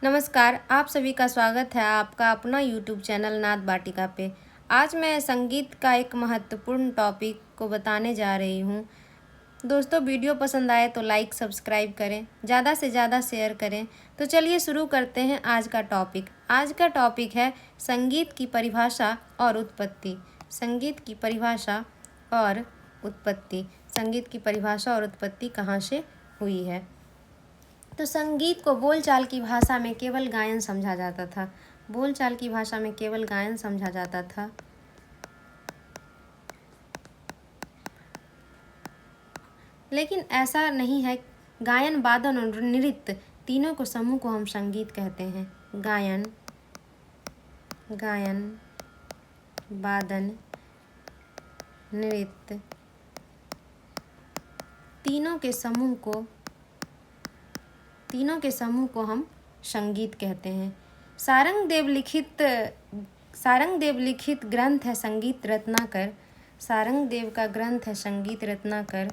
नमस्कार, आप सभी का स्वागत है आपका अपना यूट्यूब चैनल नाद वाटिका पे। आज मैं संगीत का एक महत्वपूर्ण टॉपिक को बताने जा रही हूँ। दोस्तों, वीडियो पसंद आए तो लाइक सब्सक्राइब करें, ज़्यादा से ज़्यादा शेयर करें। तो चलिए शुरू करते हैं आज का टॉपिक। आज का टॉपिक है संगीत की परिभाषा और उत्पत्ति। संगीत की परिभाषा और उत्पत्ति। संगीत की परिभाषा और उत्पत्ति कहाँ से हुई है। तो संगीत को बोलचाल की भाषा में केवल गायन समझा जाता था। बोलचाल की भाषा में केवल गायन समझा जाता था। लेकिन ऐसा नहीं है। गायन, वादन और नृत्य तीनों को समूह को हम संगीत कहते हैं। गायन, वादन, नृत्य तीनों के समूह को हम संगीत कहते हैं। सारंगदेव लिखित ग्रंथ है संगीत रत्नाकर। सारंगदेव का ग्रंथ है संगीत रत्नाकर।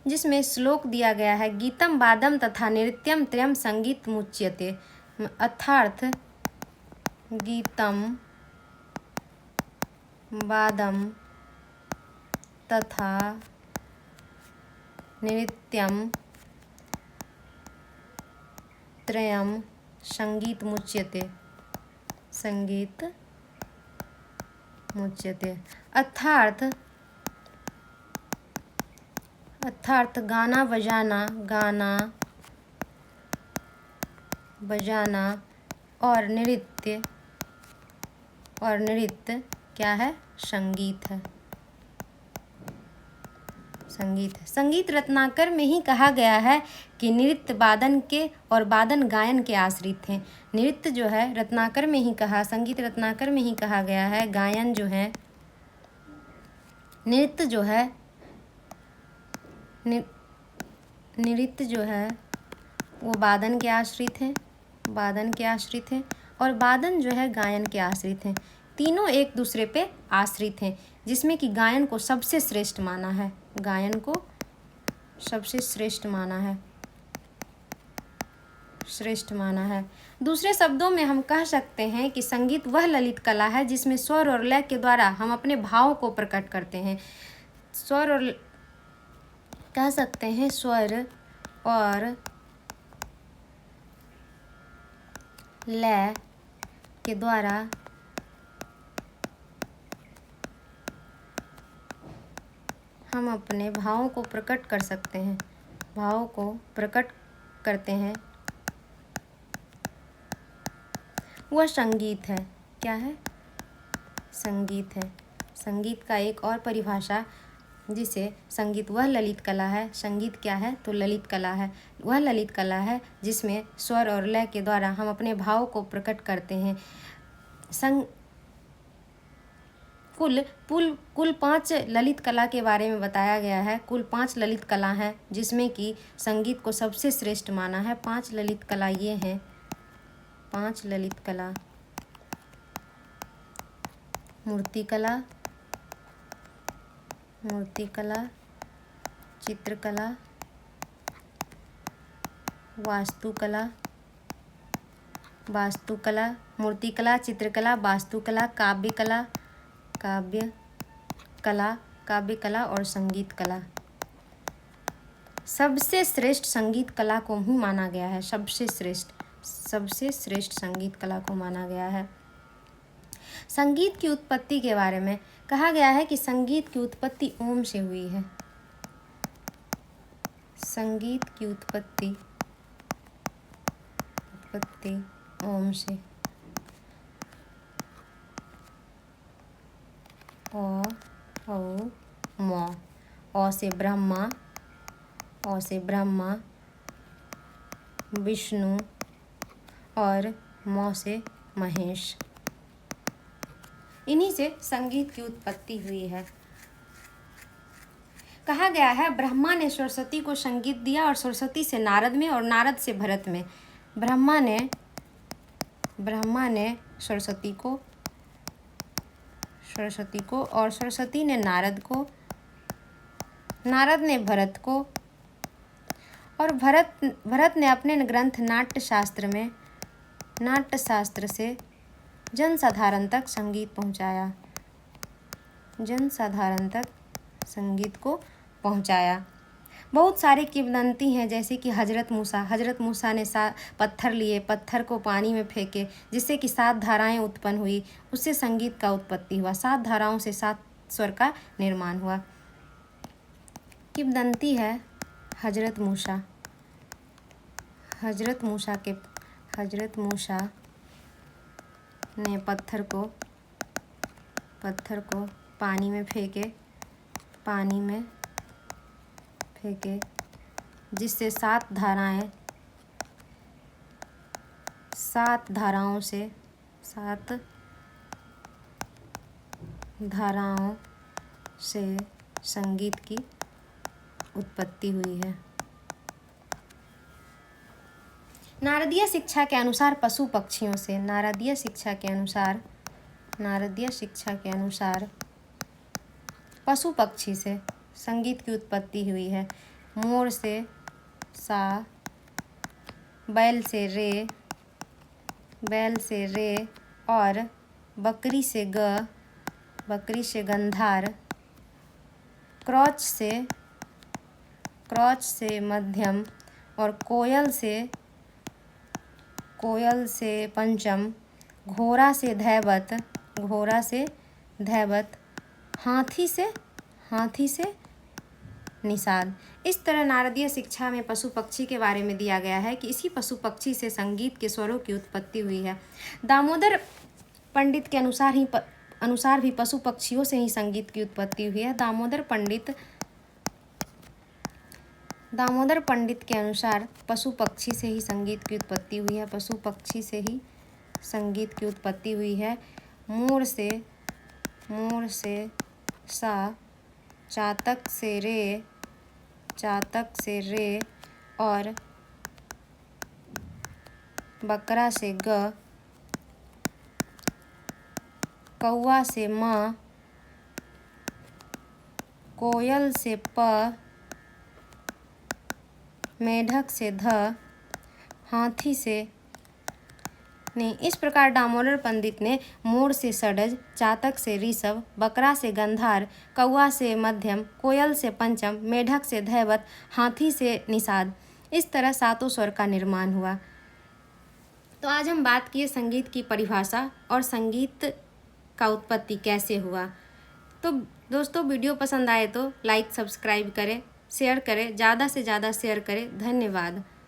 जिसमें श्लोक दिया गया है, गीतम वादम तथा नृत्यम त्रयम संगीत मुच्यते। अर्थात गीतम वादम तथा नृत्यम त्रयम संगीत मुच्यते। अर्थात गाना बजाना और नृत्य क्या है? संगीत है। संगीत रत्नाकर में ही कहा गया है कि नृत्य वादन के और वादन गायन के आश्रित हैं। नृत्य जो है रत्नाकर में ही कहा, संगीत रत्नाकर में ही कहा गया है। गायन जो है, नृत्य जो है वो वादन के आश्रित हैं। और वादन जो है गायन के आश्रित हैं। तीनों एक दूसरे पे आश्रित हैं, जिसमें कि गायन को सबसे श्रेष्ठ माना है। दूसरे शब्दों में हम कह सकते हैं कि संगीत वह ललित कला है जिसमें स्वर और लय के द्वारा हम अपने भाव को प्रकट करते हैं। स्वर और लय के द्वारा हम अपने भावों को प्रकट करते हैं। वह संगीत है। क्या है? संगीत है। संगीत का एक और परिभाषा, जिसे संगीत वह ललित कला है। संगीत क्या है? तो ललित कला है। वह ललित कला है जिसमें स्वर और लय के द्वारा हम अपने भाव को प्रकट करते हैं। कुल 5 ललित कला के बारे में बताया गया है। कुल 5 ललित कला हैं, जिसमें कि संगीत को सबसे श्रेष्ठ माना है। 5 ललित कला ये हैं। 5 ललित कला: मूर्तिकला, चित्रकला, वास्तुकला, मूर्तिकला, चित्रकला, वास्तुकला, काव्यकला और संगीत कला। सबसे श्रेष्ठ संगीत कला को ही माना गया है। सबसे श्रेष्ठ संगीत कला को माना गया है। संगीत की उत्पत्ति के बारे में कहा गया है कि संगीत की उत्पत्ति ओम से हुई है। संगीत की उत्पत्ति ओम से। ओ से ब्रह्मा, विष्णु और म से महेश। इन्हीं से संगीत की उत्पत्ति हुई है। कहा गया है ब्रह्मा ने सरस्वती को संगीत दिया और सरस्वती से नारद में और नारद से भरत में। ब्रह्मा ने सरस्वती को सरस्वती को, और सरस्वती ने नारद को, नारद ने भरत को, और भरत ने अपने ग्रंथ नाट्यशास्त्र से जनसाधारण तक संगीत पहुंचाया, जनसाधारण तक संगीत को पहुंचाया। बहुत सारे किंवदंती हैं, जैसे कि हजरत मूसा ने पत्थर लिए, पत्थर को पानी में फेंके, जिससे कि 7 धाराएं उत्पन्न हुई, उससे संगीत का उत्पत्ति हुआ। 7 धाराओं से 7 स्वर का निर्माण हुआ। किंवदंती है हजरत मूसा ने पत्थर को पानी में फेंके, जिससे 7 धाराओं से संगीत की उत्पत्ति हुई है। नारदीय शिक्षा के अनुसार पशु पक्षियों से, नारदीय शिक्षा के अनुसार पशु पक्षी से संगीत की उत्पत्ति हुई है। मोर से सा, बैल से रे और बकरी से गंधार, क्रॉच से मध्यम और कोयल से पंचम, घोड़ा से धैवत, हाथी से निषाद। इस तरह नारदीय शिक्षा में पशु पक्षी के बारे में दिया गया है कि इसी पशु पक्षी से संगीत के स्वरों की उत्पत्ति हुई है। दामोदर पंडित के अनुसार भी पशु पक्षियों से ही संगीत की उत्पत्ति हुई है। दामोदर पंडित के अनुसार पशु पक्षी से ही संगीत की उत्पत्ति हुई है। पशु पक्षी से ही संगीत की उत्पत्ति हुई है। मोर से सा, चातक से रे और बकरा से ग, कौआ से म, कोयल से प, मेढक से ध, हाथी से ने। इस प्रकार दामोदर पंडित ने मोर से षडज, चातक से ऋषभ, बकरा से गंधार, कौआ से मध्यम, कोयल से पंचम, मेढक से धैवत, हाथी से निषाद, इस तरह 7 स्वर का निर्माण हुआ। तो आज हम बात किए संगीत की परिभाषा और संगीत का उत्पत्ति कैसे हुआ। तो दोस्तों, वीडियो पसंद आए तो लाइक सब्सक्राइब करें, शेयर करें, ज़्यादा से ज़्यादा शेयर करें। धन्यवाद।